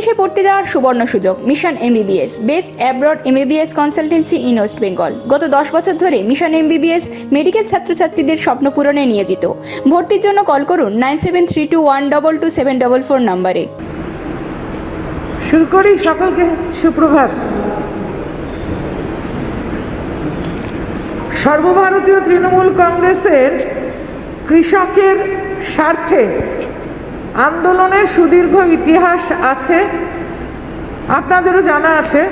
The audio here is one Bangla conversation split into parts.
বিদেশে পড়তে যাওয়ার সুবর্ণ সুযোগ। Mission MBBS, best abroad MBBS consultancy in West Bengal. গত 10 বছর ধরে মিশন এমবিবিএস মেডিকেল ছাত্রছাত্রীদের স্বপ্ন পূরণে নিয়োজিত। ভর্তির জন্য কল করুন 9732122744 নম্বরে। শুরু করি। সকলকে সুপ্রভাত। সর্বভারতীয় তৃণমূল কংগ্রেসের কৃষকের স্বার্থে আন্দোলনের সুদীর্ঘ ইতিহাস আছে, আপনাদেরও জানা আছে।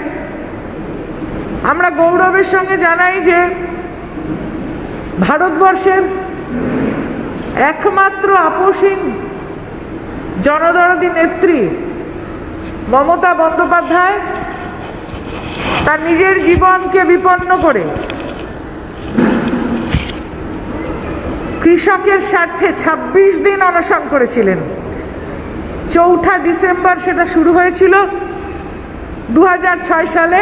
আমরা গৌরবের সঙ্গে জানাই যে ভারতবর্ষের একমাত্র আপোষহীন জনদরদী নেত্রী মমতা বন্দ্যোপাধ্যায় তার নিজের জীবনকে বিপন্ন করে কৃষকের স্বার্থে 26 দিন অনশন করেছিলেন। 4 ডিসেম্বর সেটা শুরু হয়েছিল 2006 সালে।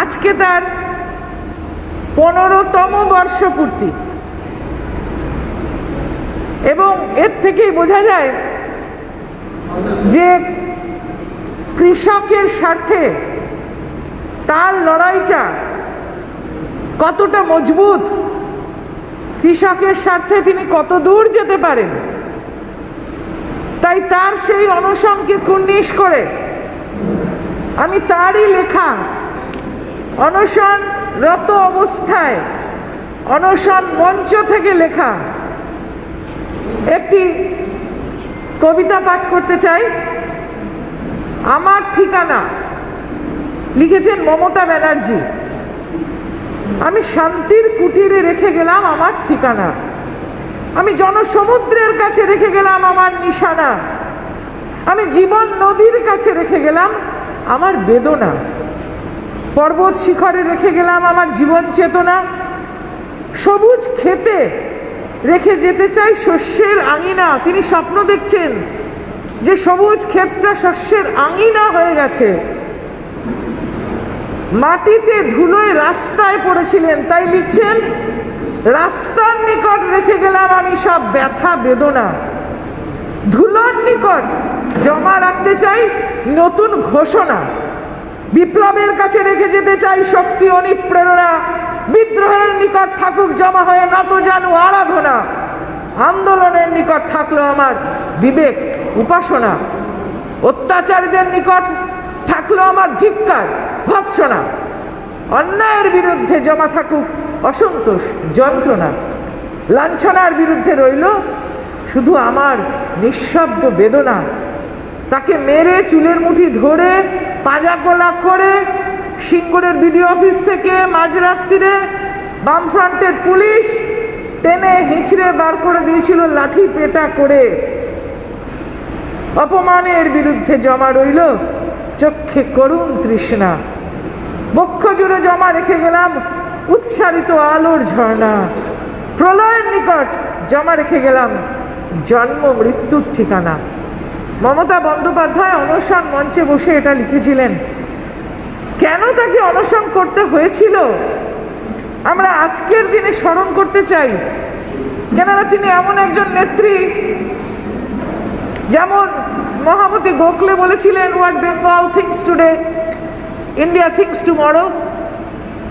আজকে তার 15তম বর্ষপূর্তি, এবং এর থেকেই বোঝা যায় যে কৃষকের স্বার্থে তার লড়াইটা কতটা মজবুত, কৃষকের স্বার্থে তিনি কত দূর যেতে পারেন। তাই তার সেই অনশনকে কুর্নিশ করে আমি তারই লেখা অনশনরত অবস্থায় অনশন মঞ্চ থেকে লেখা একটি কবিতা পাঠ করতে চাই। আমার ঠিকানা, লিখেছেন মমতা ব্যানার্জি। আমি শান্তির কুটিরে রেখে গেলাম আমার ঠিকানা, আমি জনসমুদ্রের কাছে রেখে গেলাম আমার নিশানা, আমি জীবন নদীর কাছে রেখে গেলাম আমার বেদনা, পর্বত শিখরে রেখে গেলাম আমার জীবন চেতনা, সবুজ খেতে রেখে যেতে চাই শস্যের আঙিনা। তিনি স্বপ্ন দেখছেন যে সবুজ ক্ষেতটা শস্যের আঙিনা হয়ে গেছে। মাটিতে ধুলোয় রাস্তায় পড়েছিলেন, তাই লিখছেন রাস্তার নিকট রেখে গেলাম আমি সব ব্যথা বেদনা, ধুলোর নিকট জমা রাখতে চাই নতুন ঘোষণা, বিপ্লবের কাছে রেখে যেতে চাই শক্তি অনুপ্রেরণা, বিদ্রোহের নিকট থাকুক জমা হয়ে নত জানু আরাধনা, আন্দোলনের নিকট থাকলো আমার বিবেক উপাসনা, অত্যাচারীদের নিকট থাকলো আমার ধিক্কার ভৎসনা, অন্যায়ের বিরুদ্ধে জমা থাকুক অসন্তোষ যন্ত্রণা, লাঞ্ছনার বিরুদ্ধে রইল শুধু আমার নিঃশব্দ বেদনা। তাকে মেরে চুলের মুঠি ধরে পাঁজা কোলা করে সিঙ্গুরের বিডিও অফিস থেকে মাঝরাত্রিরে বামফ্রন্টের পুলিশ টেনে হিঁচড়ে বার করে দিয়েছিল লাঠি পেটা করে। অপমানের বিরুদ্ধে জমা রইল চক্ষে করুণ তৃষ্ণা, বক্ষ জুড়ে জমা রেখে গেলাম উৎসারিত আলোর ঝর্ণা, প্রলয়ের নিকট জমা রেখে গেলাম জন্ম মৃত্যুর ঠিকানা। মমতা বন্দ্যোপাধ্যায় অনশন মঞ্চে বসে এটা লিখেছিলেন। কেন তাকে অনশন করতে হয়েছিল আমরা আজকের দিনে স্মরণ করতে চাই, কেননা তিনি এমন একজন নেত্রী, যেমন মহামতি গোখলে বলেছিলেন what Bengal things today India things tomorrow.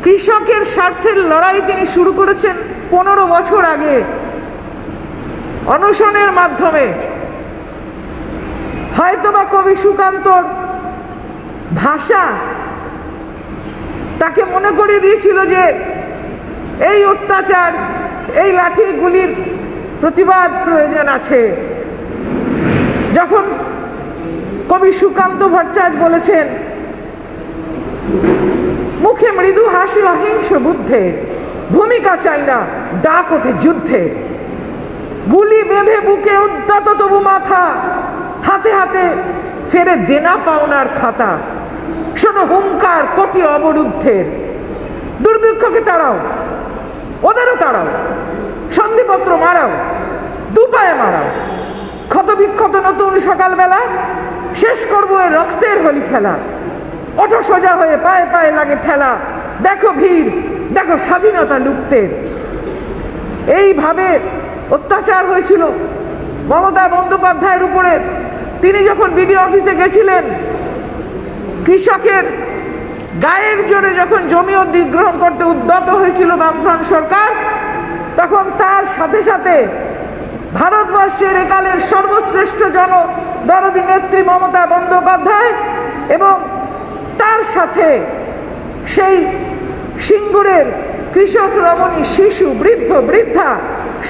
কৃষকের স্বার্থের লড়াই তিনি শুরু করেছেন 15 বছর আগে অনশনের মাধ্যমে। হয়তোবা কবি সুকান্তর ভাষা তাকে মনে করিয়ে দিয়েছিল যে এই অত্যাচার, এই লাঠি গুলির প্রতিবাদ প্রয়োজন আছে। যখন কবি সুকান্ত ভট্টাচার্য বলেছেন মুখে মৃদু হাসি অহিংস বুদ্ধের, ভূমিকা চাই না ডাক ওঠে যুদ্ধের, গুলি বেঁধে বুকে উদ্যত তবু মাথা, হাতে হাতে ফেরে দেনা পাওনার খাতা, শোনো হুঙ্কার কোটি অবরুদ্ধের, দুর্ভিক্ষকে তাড়াও ওদেরও তাড়াও, সন্ধিপত্র মারাও দুপায়ে মারাও, ক্ষত বিক্ষত নতুন সকালবেলা শেষ করবো এ রক্তের হোলি খেলা, ওঠো সোজা হয়ে পায়ে পায়ে লাগে ঠেলা, দেখো ভিড় দেখো স্বাধীনতা লুপ্তের। এইভাবে অত্যাচার হয়েছিল মমতা বন্দ্যোপাধ্যায়ের উপরে। তিনি যখন বিডিও অফিসে গেছিলেন কৃষকের গায়ের জোরে যখন জমি অধিগ্রহণ করতে উদ্যত হয়েছিল বামফ্রন্ট সরকার, তখন তার সাথে সাথে ভারতবর্ষের একালের সর্বশ্রেষ্ঠ জনদরদী নেত্রী মমতা বন্দ্যোপাধ্যায় এবং তার সাথে সেই সিঙ্গুরের কৃষক রমণী, শিশু, বৃদ্ধ, বৃদ্ধা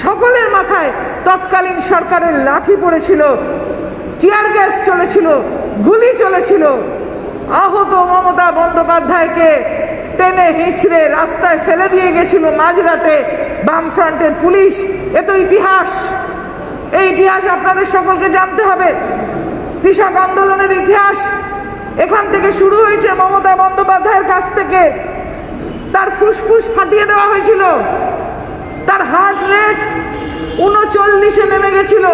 সকলের মাথায় তৎকালীন সরকারের লাঠি পড়েছিল, টিয়ার গ্যাস চলেছিল, গুলি চলেছিল। আহত মমতা বন্দ্যোপাধ্যায়কে টেনে হিঁচড়ে রাস্তায় ফেলে দিয়ে গেছিল মাঝরাতে বামফ্রন্টের পুলিশ। এ তো ইতিহাস। এই ইতিহাস আপনাদের সকলকে জানতে হবে। কৃষক আন্দোলনের ইতিহাস এখান থেকে শুরু হয়েছে। মমতা বন্দ্যোপাধ্যায়ের কাছ থেকে তার ফুসফুস ফাটিয়ে দেওয়া হয়েছিল, তার হার্ট রেট 39-এ নেমে গেছিল।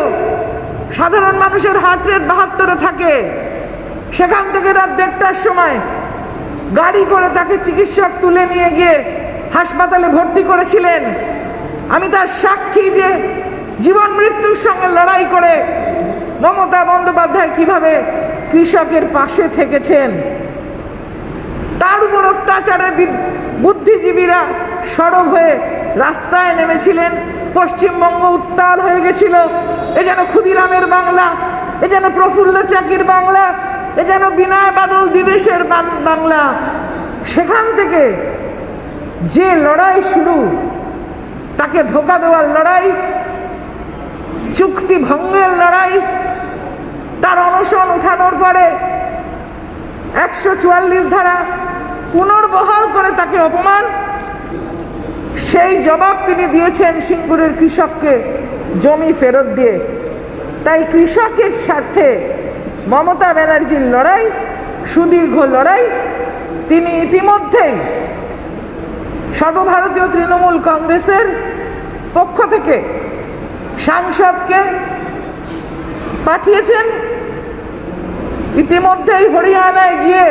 সাধারণ মানুষের হার্ট রেট 72-এ থাকে। সেখান থেকে রাত 1:30টার সময় গাড়ি করে তাকে চিকিৎসক তুলে নিয়ে গিয়ে হাসপাতালে ভর্তি করেছিলেন। আমি তার সাক্ষী যে জীবন মৃত্যুর সঙ্গে লড়াই করে মমতা বন্দ্যোপাধ্যায় কিভাবে কৃষকের পাশে থেকেছেন। তার উপর অত্যাচারে বুদ্ধিজীবীরা সরব হয়ে রাস্তায় নেমেছিলেন। পশ্চিমবঙ্গ উত্তাল হয়ে গেছিল। এ যেন ক্ষুদিরামের বাংলা, এ যেন প্রফুল্ল চাকির বাংলা, এ যেন বিনয় বাদল দ্বিদেশের বাংলা। সেখান থেকে যে লড়াই শুরু, তাকে ধোঁকা দেওয়ার লড়াই, চুক্তি ভঙ্গের লড়াই, তার অনশন উঠানোর পরে 144 ধারা পুনর্বহাল করে তাকে অপমান, সেই জবাব তিনি দিয়েছেন সিঙ্গুরের কৃষককে জমি ফেরত দিয়ে। তাই কৃষকের স্বার্থে মমতা ব্যানার্জির লড়াই সুদীর্ঘ লড়াই। তিনি ইতিমধ্যেই সর্বভারতীয় তৃণমূল কংগ্রেসের পক্ষ থেকে সাংসদকে পাঠিয়েছেন। ইতিমধ্যেই হরিয়ানায় গিয়ে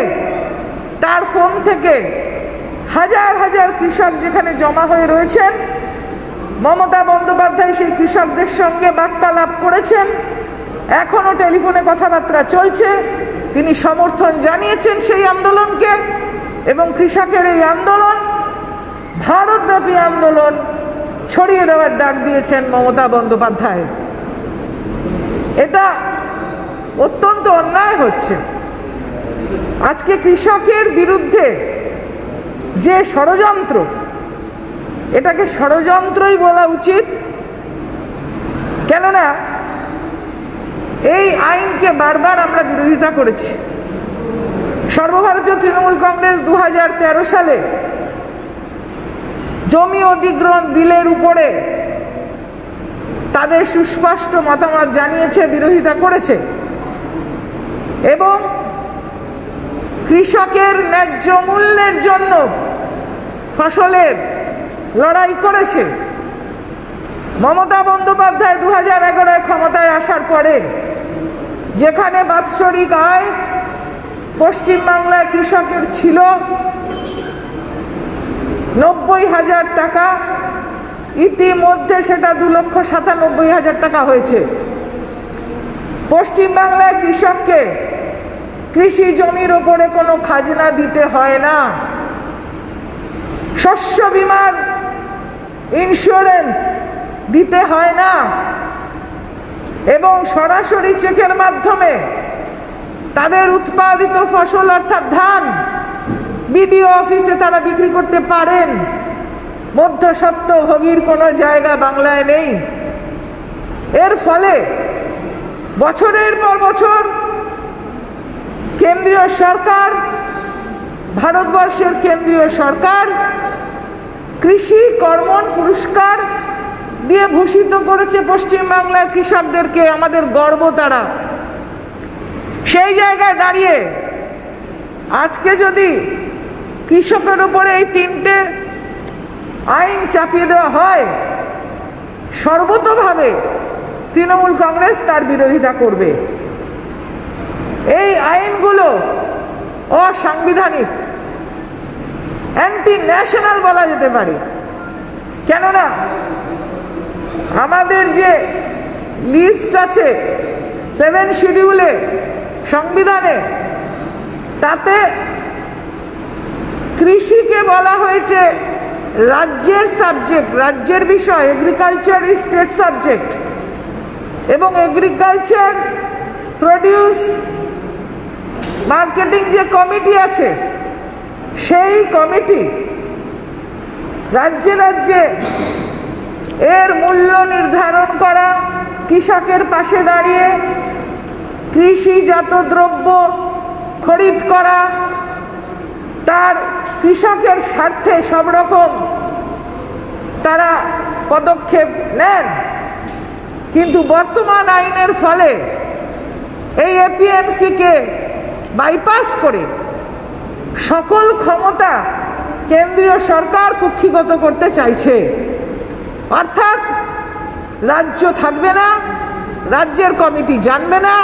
তার ফোন থেকে হাজার হাজার কৃষক যেখানে জমা হয়ে রয়েছেন, মমতা বন্দ্যোপাধ্যায় সেই কৃষকদের সঙ্গে বার্তালাপ করেছেন। এখনো টেলিফোনে কথাবার্তা চলছে। তিনি সমর্থন জানিয়েছেন সেই আন্দোলনকে এবং কৃষকের এই আন্দোলন ভারতব্যাপী আন্দোলন ছড়িয়ে দেওয়ার ডাক দিয়েছেন মমতা বন্দ্যোপাধ্যায়। এটা অত্যন্ত অন্যায় হচ্ছে। আজকে কৃষকের বিরুদ্ধে যে ষড়যন্ত্র, এটাকে ষড়যন্ত্রই বলা উচিত। কেননা এই আইনকে বারবার আমরা বিরোধিতা করেছি। সর্বভারতীয় তৃণমূল কংগ্রেস 2013 সালে জমি অধিগ্রহণ বিলের উপরে তাদের সুস্পষ্ট মতামত জানিয়েছে, বিরোধিতা করেছে এবং কৃষকের ন্যায্য মূল্যের জন্য ফসলের লড়াই করেছে। মমতা বন্দ্যোপাধ্যায় 2011-এ ক্ষমতায় আসার পরে যেখানে বাৎসরিক আয় পশ্চিমবাংলার কৃষকের ছিল 90,000 টাকা, ইতিমধ্যে সেটা 2,97,000 টাকা হয়েছে। পশ্চিমবাংলার কৃষককে কৃষি জমির ওপরে কোনো খাজনা দিতে হয় না, শস্য বীমার ইন্স্যুরেন্স দিতে হয় না এবং সরাসরি চেকের মাধ্যমে তাদের উৎপাদিত ফসল অর্থাৎ ধান বিডিও অফিসে তারা বিক্রি করতে পারেন। মধ্যস্বত্বভোগীর কোনো জায়গা বাংলায় নেই। এর ফলে বছরের পর বছর কেন্দ্রীয় সরকার, ভারতবর্ষের কেন্দ্রীয় সরকার কৃষি কর্মণ পুরস্কার দিয়ে ভূষিত করেছে পশ্চিমবাংলার কৃষকদেরকে। আমাদের গর্ব তারা। সেই জায়গায় দাঁড়িয়ে আজকে যদি কৃষকের উপরে এই 3টে আইন চাপিয়ে দেওয়া হয়, সর্বতোভাবে তৃণমূল কংগ্রেস তার বিরোধিতা করবে। এই আইনগুলো অসাংবিধানিক, অ্যান্টি ন্যাশনাল বলা যেতে পারে। কেননা আমাদের যে লিস্ট আছে 7 শিডিউলে সংবিধানে, তাতে কৃষিকে বলা হয়েছে রাজ্যের সাবজেক্ট, রাজ্যের বিষয়। এগ্রিকালচার ইজ স্টেট সাবজেক্ট এবং এগ্রিকালচার প্রডিউস মার্কেটিং যে কমিটি আছে সেই কমিটি রাজ্যে রাজ্যে এর মূল্য নির্ধারণ করা, কৃষকের পাশে দাঁড়িয়ে কৃষিজাত দ্রব্য খরিদ করা, তার কৃষকের স্বার্থে সব রকম তারা পদক্ষেপ নেন। কিন্তু বর্তমান আইনের ফলে এই এপিএমসিকে বাইপাস করে সকল ক্ষমতা কেন্দ্রীয় সরকার কুক্ষিগত করতে চাইছে। অর্থাৎ রাজ্য থাকবে না, রাজ্যের কমিটি জানবে না,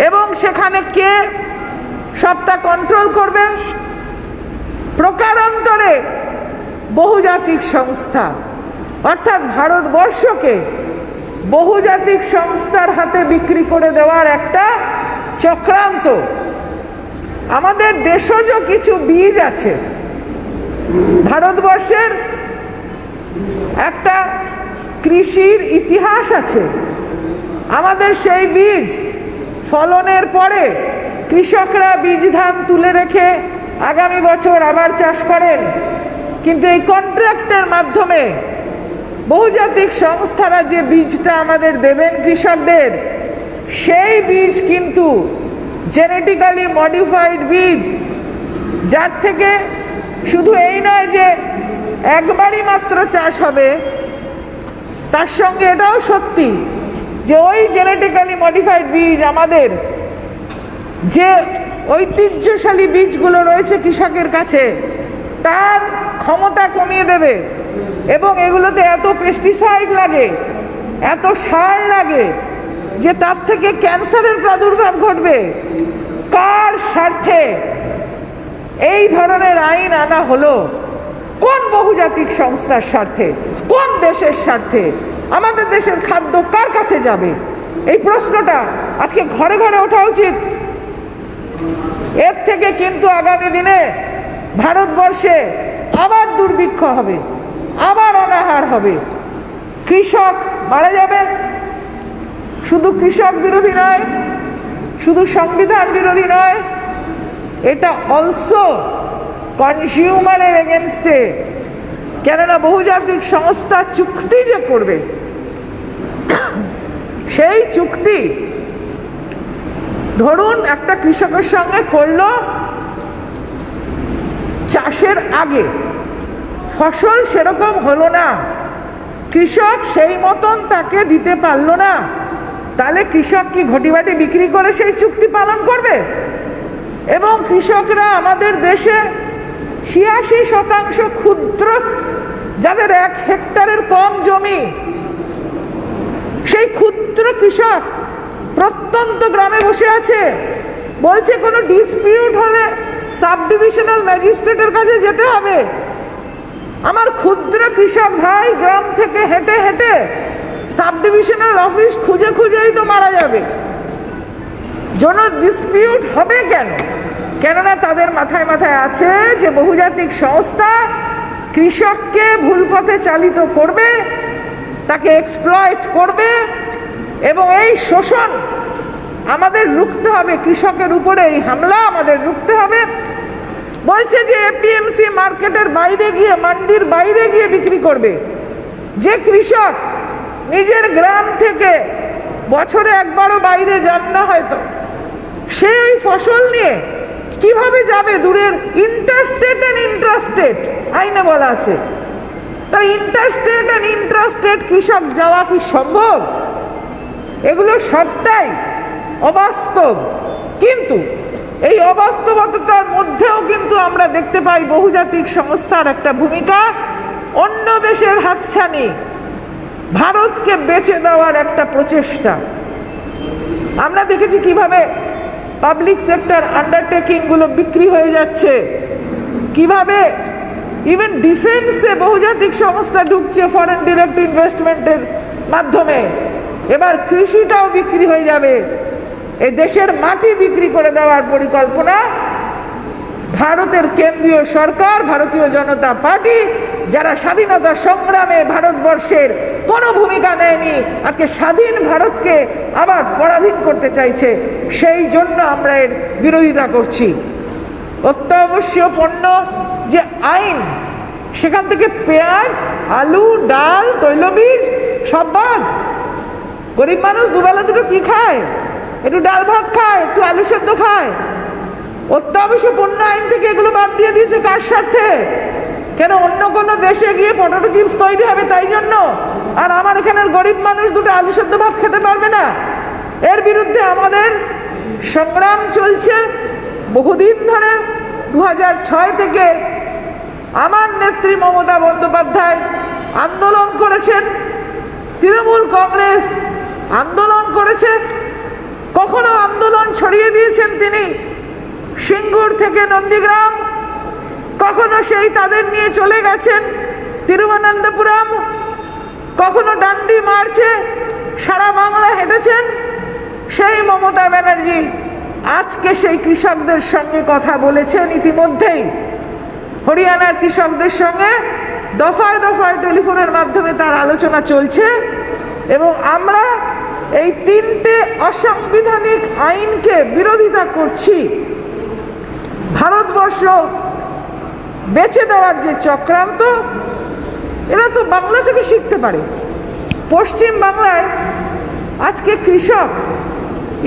এবং সেখানে কে সবটা কন্ট্রোল করবে? প্রকারান্তরে বহুজাতিক সংস্থা, অর্থাৎ ভারতবর্ষকে বহুজাতিক সংস্থার হাতে বিক্রি করে দেওয়ার একটা চক্রান্ত। আমাদের দেশজ কিছু বীজ আছে, ভারতবর্ষের একটা কৃষির ইতিহাস আছে। আমাদের সেই বীজ ফলনের পরে কৃষকরা বীজ ধান তুলে রেখে আগামী বছর আবার চাষ করেন, কিন্তু এই কন্ট্রাক্টের মাধ্যমে বহুজাতিক সংস্থারা যে বীজটা আমাদের দেবেন কৃষকদের, সেই বীজ কিন্তু জেনেটিক্যালি মডিফাইড বীজ, যার থেকে শুধু এই নয় যে একবারই মাত্র চাষ হবে, তার সঙ্গে এটাও সত্যি যে ওই জেনেটিক্যালি মডিফাইড বীজ আমাদের যে ঐতিহ্যশালী বীজগুলো রয়েছে কৃষকের কাছে তার ক্ষমতা কমিয়ে দেবে, এবং এগুলোতে এত পেস্টিসাইড লাগে, এত সার লাগে যে তার থেকে ক্যান্সারের প্রাদুর্ভাব ঘটবে। কার স্বার্থে এই ধরনের আইন আনা হলো? কোন বহুজাতিক সংস্থার স্বার্থে? কোন দেশের স্বার্থে? আমাদের দেশের খাদ্য কার কাছে যাবে? এই প্রশ্নটা আজকে ঘরে ঘরে ওঠা উচিত। এর থেকে কিন্তু আগামী দিনে ভারতবর্ষে আবার দুর্ভিক্ষ হবে, আবার অনাহার হবে, কৃষক মারা যাবে। শুধু কৃষক বিরোধী নয়, শুধু সংবিধান বিরোধী নয়, এটা অলসো কনজিউমারের এগেনস্টে। কেননা বহুজাতিক সংস্থা চুক্তি যে করবে, সেই চুক্তি ধরুন একটা কৃষকের সঙ্গে করলো চাষের আগে, ফসল সেরকম হলো না, কৃষক সেই মতন তাকে দিতে পারলো না, তাহলে কৃষক কি ঘটিবাটি বিক্রি করে সেই চুক্তি পালন করবে? এবং কৃষকরা আমাদের দেশে 86% ক্ষুদ্র, যাদের 1 হেক্টরের কম জমি, সেই ক্ষুদ্র কৃষক প্রত্যন্ত গ্রামে বসে আছে, বলছে কোনো ডিসপিউট হলে সাব ডিভিশনাল ম্যাজিস্ট্রেটের কাছে যেতে হবে। আমার ক্ষুদ্র কৃষক ভাই গ্রাম থেকে হেঁটে হেঁটে সাব ডিভিশনাল অফিস খুঁজে খুঁজেই তো মারা যাবে। জন্য ডিসপিউট হবে কেন? কেননা তাদের মাথায় মাথায় আছে যে বহুজাতিক সংস্থা কৃষককে ভুল পথে চালিত করবে, তাকে এক্সপ্লয়েট করবে, এবং এই শোষণ আমাদের রুখতে হবে, কৃষকের উপরে এই হামলা আমাদের রুখতে হবে। বলছে যে এপিএমসি মার্কেটের বাইরে গিয়ে, মান্ডির বাইরে গিয়ে বিক্রি করবে। যে কৃষক নিজের গ্রাম থেকে বছরে একবারও বাইরে যান না হয়তো, সে ওই ফসল নিয়ে কিভাবে যাবে দূরের? ইন্টারস্টেট অ্যান্ড ইন্ট্রাস্টেট আইনে বলা আছে। তাই ইন্টারস্টেট অ্যান্ড ইন্ট্রাস্টেট কৃষক যাওয়া কি সম্ভব? এগুলো সবটাই অবাস্তব। কিন্তু এই অবাস্তবতার মধ্যেও কিন্তু আমরা দেখতে পাই বহুজাতিক সংস্থার একটা ভূমিকা, অন্য দেশের হাতছানি ভারতকে বেচে দেওয়ার একটা প্রচেষ্টা। আমরা দেখেছি কিভাবে পাবলিক সেক্টর আন্ডারটেকিংগুলো বিক্রি হয়ে যাচ্ছে, কিভাবে ইভেন ডিফেন্সে বহুজাতিক সংস্থা ঢুকছে ফরেন ডিরেক্ট ইনভেস্টমেন্টের মাধ্যমে। এবার কৃষিটাও বিক্রি হয়ে যাবে। এই দেশের মাটি বিক্রি করে দেওয়ার পরিকল্পনা ভারতের কেন্দ্রীয় সরকার, ভারতীয় জনতা পার্টি, যারা স্বাধীনতা সংগ্রামে ভারতবর্ষের কোনো ভূমিকা নেয়নি, আজকে স্বাধীন ভারতকে আবার পরাধীন করতে চাইছে। সেই জন্য আমরা এর বিরোধিতা করছি। অত্যাবশ্যকীয় পণ্য যে আইন, সেখান থেকে পেঁয়াজ, আলু, ডাল, তৈলবীজ সব বাদ। গরিব মানুষ দুবেলা দুটো কি খায়? একটু ডাল ভাত খায়, একটু আলু সেদ্ধ খায়। অত্যাবশ্যক পণ্য আইন থেকে এগুলো বাদ দিয়ে দিয়েছে কার স্বার্থে? কেন অন্য কোনো দেশে গিয়ে পটেটো চিপস তৈরি হবে তাই জন্য? আর আমার এখানের গরিব মানুষ দুটো আলু সেদ্ধ ভাত খেতে পারবে না? এর বিরুদ্ধে আমাদের সংগ্রাম চলছে বহুদিন ধরে। 2006 থেকে আমার নেত্রী মমতা বন্দ্যোপাধ্যায় আন্দোলন করেছেন, তৃণমূল কংগ্রেস আন্দোলন করেছে, কখনো আন্দোলন ছড়িয়ে দিয়েছেন তিনি সিঙ্গুর থেকে নন্দীগ্রাম, কখনো সেই তাদের নিয়ে চলে গেছেন তিরুবনন্তপুরম, কখনো ডান্ডি মার্চে সারা বাংলা হেঁটেছেন। সেই মমতা ব্যানার্জি আজকে সেই কৃষকদের সঙ্গে কথা বলেছেন ইতিমধ্যেই। হরিয়ানার কৃষকদের সঙ্গে দফায় দফায় টেলিফোনের মাধ্যমে তার আলোচনা চলছে। এবং আমরা এই 3টে অসাংবিধানিক আইনকে বিরোধিতা করছি। ভারতবর্ষ বেচে দেওয়ার যে চক্রান্ত, এরা তো বাংলা থেকে শিখতে পারে। পশ্চিম বাংলায় আজকে কৃষক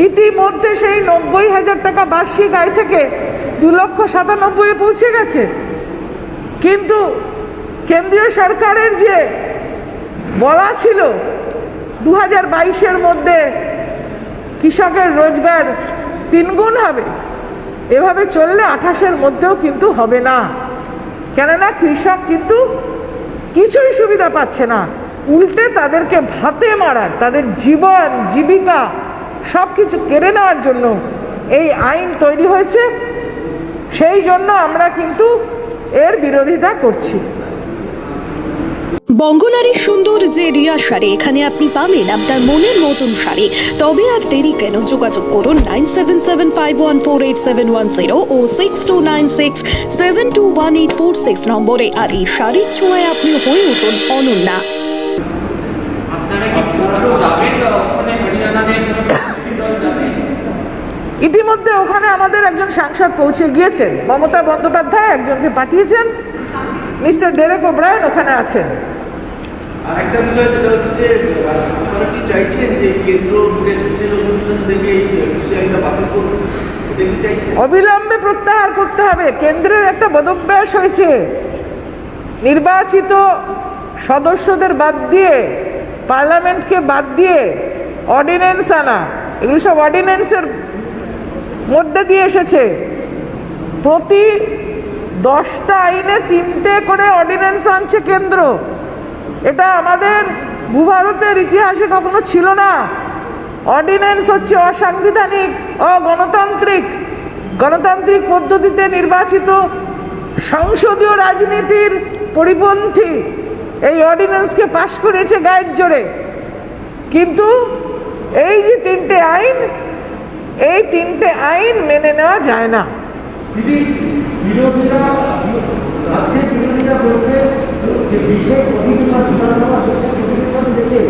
ইতিমধ্যে সেই 90,000 টাকা বার্ষিক আয় থেকে 2,97,000-এ পৌঁছে গেছে। কিন্তু কেন্দ্রীয় সরকারের যে বলা ছিল 2022-এর মধ্যে কৃষকের রোজগার 3 গুণ হবে, এভাবে চললে 28-এর মধ্যেও কিন্তু হবে না। কেননা কৃষক কিন্তু কিছুই সুবিধা পাচ্ছে না, উল্টে তাদেরকে ভাতে মারার, তাদের জীবন জীবিকা সব কিছু কেড়ে নেওয়ার জন্য এই আইন তৈরি হয়েছে। সেই জন্য আমরা কিন্তু এর বিরোধিতা করছি। বঙ্গনারীর সুন্দর যে রিয়া শাড়ি, এখানে আপনি পাবেন আপনার মনের মতন শাড়ি। তবে আর দেরি কেন, যোগাযোগ করুন 9775148710 ও 6296721846 নম্বরে। আর এই শাড়ির ছোঁয়ায় আপনি হয়ে উঠুন অনন্যা। ইতিমধ্যে ওখানে আমাদের একজন সাংসদ পৌঁছে গিয়েছেন, মমতা বন্দ্যোপাধ্যায় একজনকে পাঠিয়েছেন, মিস্টার ডেরেক ওব্রায়েন ওখানে আছেন। আর একটা বিষয়, সেটা হচ্ছে যে আপনারা কি চাইছেন যে কেন্দ্র বিশেষ অধিবেশন থেকে এই কৃষি আইনটা বাতিল করবে? এটা কি চাইছেন? অবিলম্বে প্রত্যাহার করতে হবে। কেন্দ্রের একটা বদভ্যাস হয়েছে, নির্বাচিত সদস্যদের বাদ দিয়ে, পার্লামেন্টকে বাদ দিয়ে অর্ডিন্যান্স আনা, এগুলো সব অর্ডিন্যান্সের মধ্যে দিয়ে এসেছে। প্রতি 10টা আইনে 3টে করে অর্ডিন্যান্স আনছে কেন্দ্র। এটা আমাদের ভূভারতের ইতিহাসে কখনো ছিল না। অর্ডিন্যান্স হচ্ছে অসাংবিধানিক, অগণতান্ত্রিক, গণতান্ত্রিক পদ্ধতিতে নির্বাচিত সংসদীয় রাজনীতির পরিপন্থী এই অর্ডিন্যান্সকে পাশ করেছে গায়ের জোরে। কিন্তু এই যে 3টে আইন, এই 3টে আইন মেনে নেওয়া যায় না। বিরোধীরা বলছে যে বিশেষ অধিবেশন, বিধানসভা বিশেষ অধিবেশন দেখে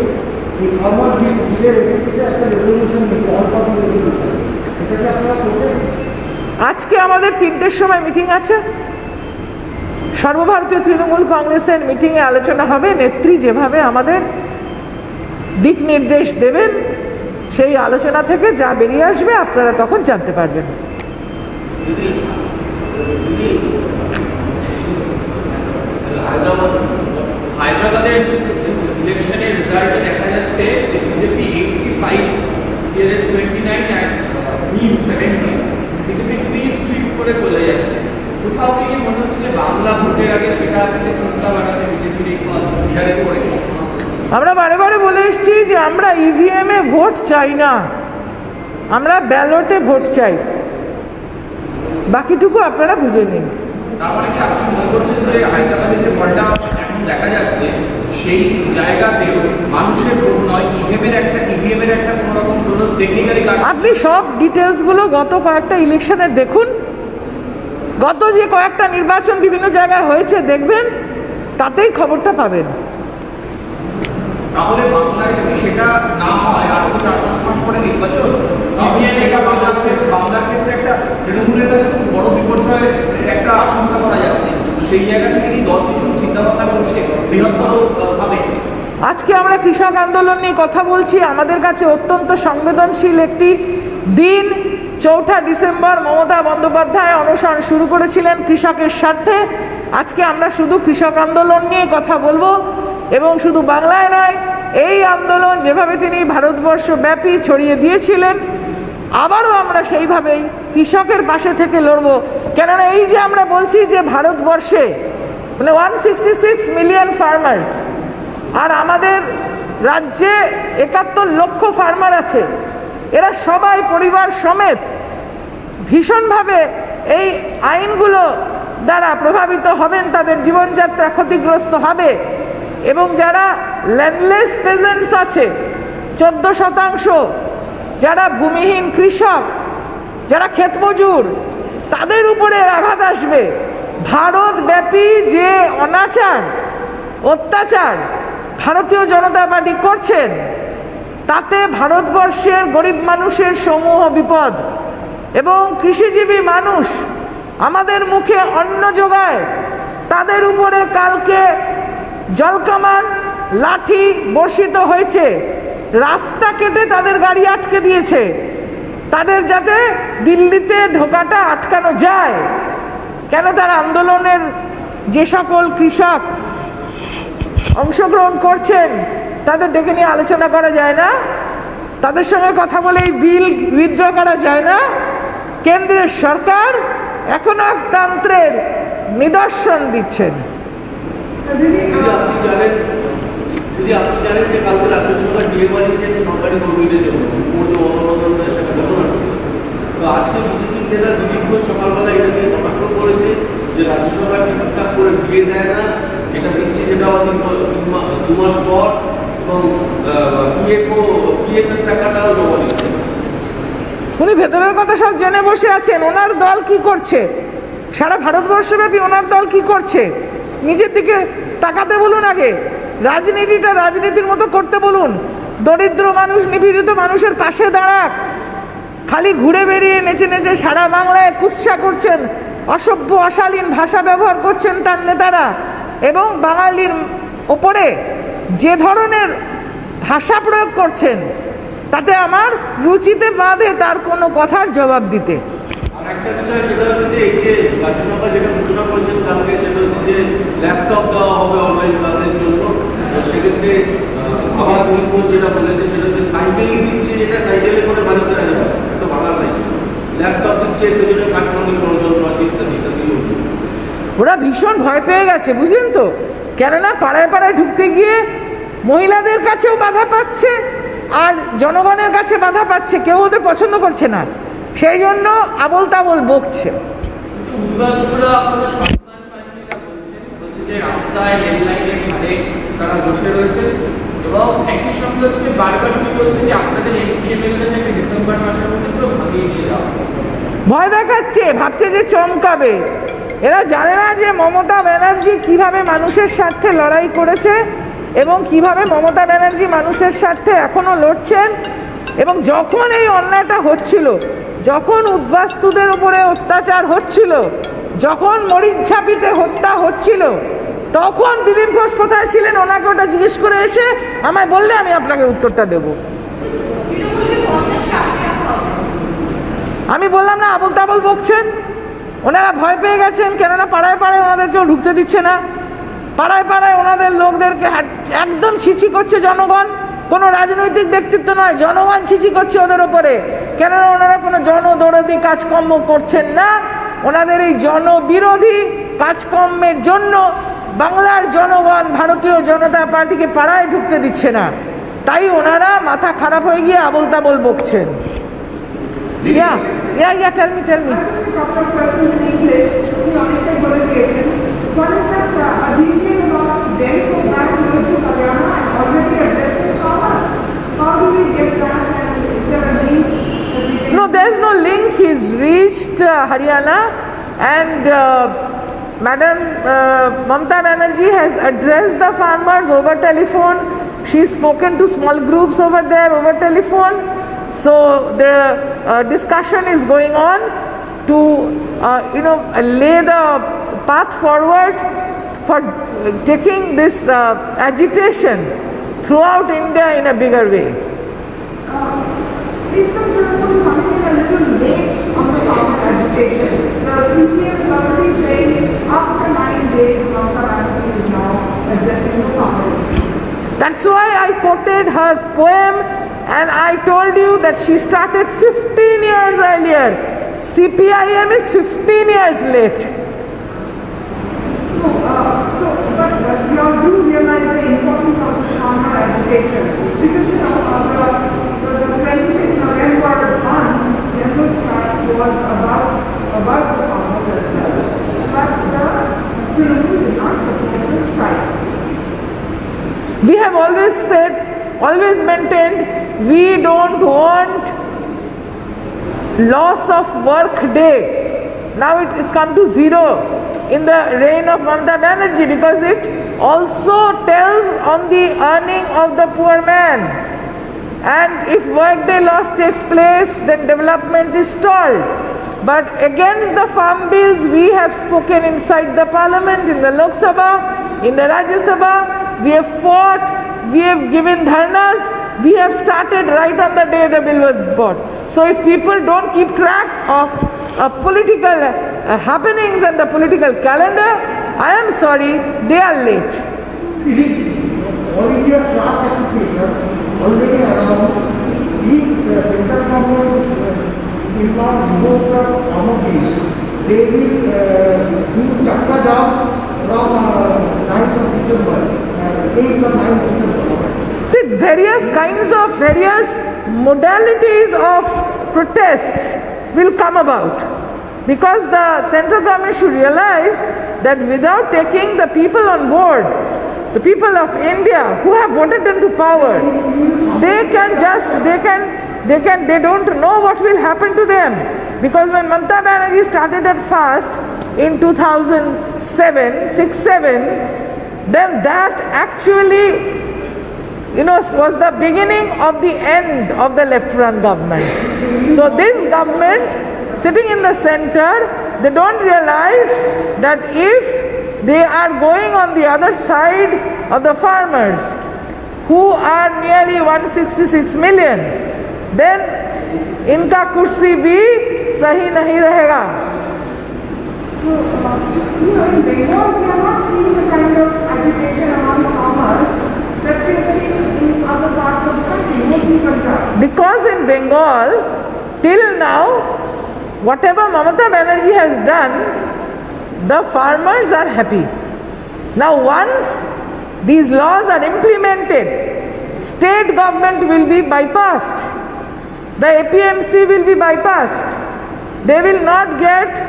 এই আমার বিলের এগেন্সে একটা রেজলিউশন নিতে, অল্প রেজলিউশন, এটাকে আপনারা করবেন? আজকে আমাদের 3টের সময় মিটিং আছে, সর্বভারতীয় তৃণমূল কংগ্রেসের মিটিংয়ে আলোচনা হবে। নেত্রী যেভাবে আমাদের দিক নির্দেশ দেবেন, সেই আলোচনা থেকে যা বেরিয়ে আসবে আপনারা তখন জানতে পারবেন। হায়দ্রাবাদের ইলেকশনের রেজাল্টে দেখা যাচ্ছে যে বিজেপি 85, টিআরএস 29 আর নিউ 70, বিজেপি ক্লিন সুইপ করে চলে যাচ্ছে। কোথাও গিয়ে মনে হচ্ছে যে বাংলা ভোটের আগে সেটা থেকে চিন্তা বাড়াতে বিজেপির এই ফল বিহারে পড়ে গেছে। আমরা বারে বারে বলে এসেছি যে আমরা ইভিএম এ ভোট চাই না, আমরা ব্যালটে ভোট চাই। বাকিটুকু আপনারা বুঝে নিন। তার মানে কি আপনি মনে করছেন যে হায়দ্রাবাদে যে ফলটা এখন দেখা যাচ্ছে সেই জায়গাতেও মানুষের ভোট নয়, ইভিএমের একটা কোনো রকম টেকনিক্যালি কাজ। আপনি সব ডিটেলসগুলো গত কয়েকটা ইলেকশনের দেখুন, গত যে কয়েকটা নির্বাচন বিভিন্ন জায়গায় হয়েছে দেখবেন, তাতেই খবরটা পাবেন। তাহলে বাংলায় যদি সেটা না হয়, আর 4-5 মাস পরে নির্বাচন, সেটা বাংলার ক্ষেত্রে একটা তৃণমূলের কাছে খুব বড় বিপর্যয়ের একটা আশঙ্কা করা যাচ্ছে। তো সেই জায়গা থেকে কি দল কিছু চিন্তাভাবনা করছে বৃহত্তর ভাবে? আজকে আমরা কৃষক আন্দোলন নিয়ে কথা বলছি, আমাদের কাছে অত্যন্ত সংবেদনশীল একটি দিন। 4 ডিসেম্বর মমতা বন্দ্যোপাধ্যায় অনশন শুরু করেছিলেন কৃষকের স্বার্থে। আজকে আমরা শুধু কৃষক আন্দোলন নিয়ে কথা বলবো, এবং শুধু বাংলায় নয়, এই আন্দোলন যেভাবে তিনি ভারতবর্ষ ব্যাপী ছড়িয়ে দিয়েছিলেন, আবারও আমরা সেইভাবেই কৃষকের পাশে থেকে লড়ব। কেননা এই যে আমরা বলছি যে ভারতবর্ষে মানে 166 মিলিয়ন ফার্মার্স, আর আমাদের রাজ্যে 71 লক্ষ ফার্মার আছে, এরা সবাই পরিবার সমেত ভীষণভাবে এই আইনগুলো দ্বারা প্রভাবিত হবেন, তাদের জীবনযাত্রা ক্ষতিগ্রস্ত হবে। এবং যারা ল্যান্ডলেস পেজেন্টস আছে 14%, যারা ভূমিহীন কৃষক, যারা ক্ষেতমজুর, তাদের উপরে আঘাত আসবে। ভারতব্যাপী যে অনাচার অত্যাচার ভারতীয় জনতা পার্টি করছেন, তাতে ভারতবর্ষের গরিব মানুষের সমূহ বিপদ। এবং কৃষিজীবী মানুষ আমাদের মুখে অন্ন যোগায়, তাদের উপরে কালকে জলকামান লাঠি বর্ষিত হয়েছে, রাস্তা কেটে তাদের গাড়ি আটকে দিয়েছে, তাদের যাতে দিল্লিতে ঢোকাটা আটকানো যায়। কেন তার আন্দোলনের যে সকল কৃষক অংশগ্রহণ করছেন তাদের ডেকে নিয়ে আলোচনা করা যায় না? তাদের সঙ্গে কথা বলে এই বিল উইথড্র করা যায় না? কেন্দ্রের সরকার এখনো একতন্ত্রের নিদর্শন দিচ্ছেন। আপনি জানেন যে কালকে রাজ্য সরকার ডিএমআরএ সরকারি কর্মীদের জন্য সেটা ঘোষণা করেছে। তো আজকে বিজেপি নেতা দিলীপ ঘোষ সকালবেলা এটা নিয়ে কটাক্ষ করেছে যে রাজ্য সরকার ঠিকঠাক করে বিয়ে দেয় না, যেটা দিচ্ছে যেটা 2 মাস পর, এবং পিএফ এর টাকাটাও জমা দিচ্ছে। উনি ভেতরের কথা সব জেনে বসে আছেন। ওনার দল কি করছে, সারা ভারতবর্ষব্যাপী ওনার দল কি করছে, নিজের দিকে তাকাতে বলুন। আগে রাজনীতিটা রাজনীতির মতো করতে বলুন। দরিদ্র মানুষ, নিপীড়িত মানুষের পাশে দাঁড়াক। খালি ঘুরে বেরিয়ে নেচে নেচে সারা বাংলায় কুৎসা করছেন, অসভ্য অশালীন ভাষা ব্যবহার করছেন তার নেতারা, এবং বাঙালির ওপরে যে ধরনের ভাষা প্রয়োগ করছেন, তাতে আমার রুচিতে বাঁধে তার কোনো কথার জবাব দিতে। আর একটা বিষয় সেটা হচ্ছে যে এই যে রাজ্য সরকার যেটা ঘোষণা করেছেন কালকে, সেটা হচ্ছে যে ল্যাপটপ দেওয়া হবে অনলাইন ক্লাসের জন্য। সেক্ষেত্রে আবার দিলীপ ঘোষ যেটা বলেছে সেটা হচ্ছে সাইকেলই দিচ্ছে, যেটা সাইকেলে করে বাড়ি করা যাবে, এত ভাঙা সাইকেল, ল্যাপটপ দিচ্ছে, এর পেছনে কাঠমান্ডি ষড়যন্ত্র আছে, ইত্যাদি ইত্যাদি। ওরা ভীষণ ভয় পেয়ে গেছে, বুঝলেন তো? কেননা পাড়ায় পাড়ায় ঢুকতে গিয়ে মহিলাদের কাছেও বাধা পাচ্ছে, আর জনগণের কাছে বাধা পাচ্ছে, কেউ ওদের পছন্দ করছে না, সেই জন্য আবল তাবল বকছে। উদ্বাস্তুরা আপনাদের সন্তান ফ্যামিলিরা বলছে যে রাস্তায় রেল লাইনের ধারে তারা বসে রয়েছে, এবং একই সঙ্গে হচ্ছে বারবার উনি বলছে যে আপনাদের এমপি এমএলএদেরকে ডিসেম্বর মাসের মধ্যে পুরো ভাঙিয়ে নিয়ে যাওয়া। ভয় দেখাচ্ছে, ভাবছে যে চমকাবে। এরা জানে না যে মমতা ব্যানার্জি কিভাবে মানুষের স্বার্থে লড়াই করেছে, এবং কিভাবে মমতা ব্যানার্জি মানুষের স্বার্থে এখনো লড়ছেন। এবং যখন এই অন্যায়টা হচ্ছিল, যখন উদ্বাস্তুদের উপরে অত্যাচার হচ্ছিল, যখন মরিচঝাপিতে হত্যা হচ্ছিল, তখন দিলীপ ঘোষ কোথায় ছিলেন? ওনাকে ওটা জিজ্ঞেস করে এসে আমায় বললে আমি আপনাকে উত্তরটা দেব। আমি বললাম না আবল তাবল বকছেন। ওনারা ভয় পেয়ে গেছেন, কেননা পাড়ায় পাড়ায় ওনাদের কেউ ঢুকতে দিচ্ছে না, পাড়ায় পাড়ায় ওনাদের লোকদেরকে একদম ছিছি করছে জনগণ। কোনো রাজনৈতিক ব্যক্তিত্ব নয়, জনগণ ছিছি করছে ওদের ওপরে, কেননা ওনারা কোনো জনদরদি কাজকর্ম করছেন না। ওনাদের এই জনবিরোধী কাজকর্মের জন্য বাংলার জনগণ ভারতীয় জনতা পার্টিকে পাড়ায় ঢুকতে দিচ্ছে না, তাই ওনারা মাথা খারাপ হয়ে গিয়ে আবল তাবল বকছেন। tell me. Just a couple of questions in English. One is that a detail about Delhi back to Haryana, and Madam Mamata Banerjee has addressed the farmers over telephone. She's spoken to small groups over there over telephone. So the discussion is going on to lay the path forward for taking this agitation throughout India in a bigger way. Is the Trinamool coming in a little late on the farmer agitation? The CPM is already saying after 9 days, Mamata Banerjee is now addressing the farmers. That's why I quoted her poem, and I told you that she started 15 years earlier. CPIM is 15 years late. But you all do realize the importance of the farmer agitation, because the 26th November one, general strike was about the farmers as well. But the Trinamool did not support the strike. We have always said, always maintained, we don't want loss of work day. Now it's come to zero in the reign of Mamata Banerjee, because it also tells on the earning of the poor man. And if workday loss takes place, then development is stalled. But against the farm bills, we have spoken inside the parliament, in the Lok Sabha, in the Rajya Sabha. We have fought, we have given dharnas, we have started right on the day the bill was brought. So if people don't keep track of political happenings and the political calendar, I am sorry, they are late. All India Truck Association already announced if the central government will not remove the farmer bills, they will do Chakka Jam from 9th of December, 8th or 9th December. See, various modalities of protest will come about, because the central government should realize that without taking the people on board, the people of India who have voted them to power, they don't know what will happen to them. Because when Mamata Banerjee started at fast in 2006-7, then that actually was the beginning of the end of the left-run government. So this government sitting in the center, they don't realize that if they are going on the other side of the farmers, who are nearly 166 million, then inka kursi bhi sahi nahi rahega. So, in Bengal, we are not seeing the kind of agitation among farmers that we are seeing in other parts of the country, mostly Punjab. Because in Bengal, till now, whatever Mamata Banerjee has done, the farmers are happy. Now once these laws are implemented, state government will be bypassed. The APMC will be bypassed. They will not get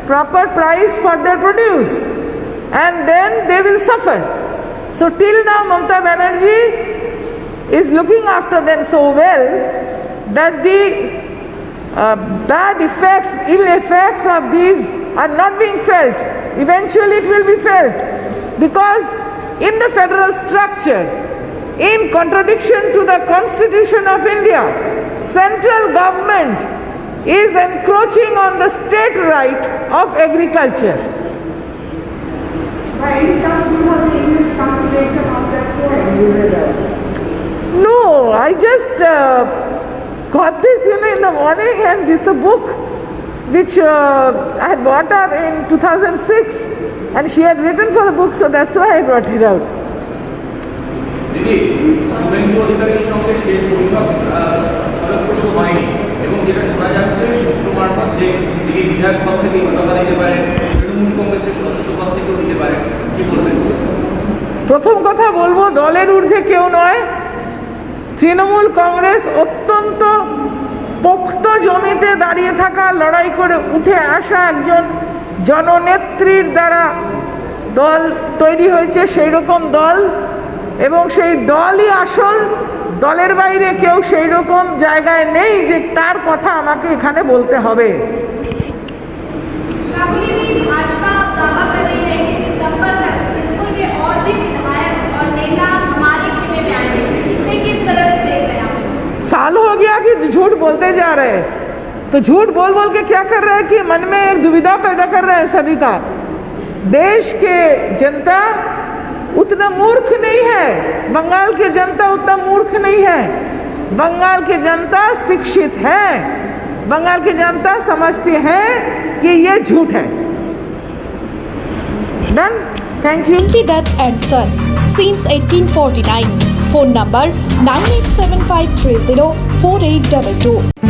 proper price for their produce, and then they will suffer. So till now Mamata Banerjee is looking after them so well that the bad effects, ill effects of these are not being felt. Eventually it will be felt, because in the federal structure, in contradiction to the Constitution of India, central government is encroaching on the state right of agriculture. By any chance, you have the English translation of that poem? No, I just got this in the morning, and it's a book which I had bought up in 2006, and she had written for the book, so that's why I brought it out. দিদি, শুভেন্দু অধিকারীর সঙ্গে শেষ বৈঠক ফলপ্রসূ হয়নি, এবং যেটা শোনা যাচ্ছে সূত্র মারফত যে তিনি বিধায়ক পদ থেকে ইস্তফা দিতে পারেন, তৃণমূল কংগ্রেসের সদস্য পদ থেকেও দিতে পারেন, কি বলবেন? প্রথম কথা বলবো, দলের ঊর্ধ্বে কেউ নয়। তৃণমূল কংগ্রেস অত্যন্ত পোক্ত জমিতে দাঁড়িয়ে থাকা, লড়াই করে উঠে আসা একজন জননেত্রীর দ্বারা দল তৈরি হয়েছে, সেই রকম দল, এবং সেই দলই আসল। দলের বাইরে কেউ সেই রকম জায়গায় নেই যে তার কথা আমাকে এখানে বলতে হবে। तो झूठ बोल बोल के क्या कर रहा है कि मन में एक दुविधा पैदा कर रहा है सभी का। देश के जनता उतना मूर्ख नहीं है, बंगाल की जनता उतना मूर्ख नहीं है। बंगाल की जनता शिक्षित है, बंगाल की जनता समझती है कि ये झूठ है। Done, thank you. MP Dutt and Son, since 1849. Phone number 9875304822.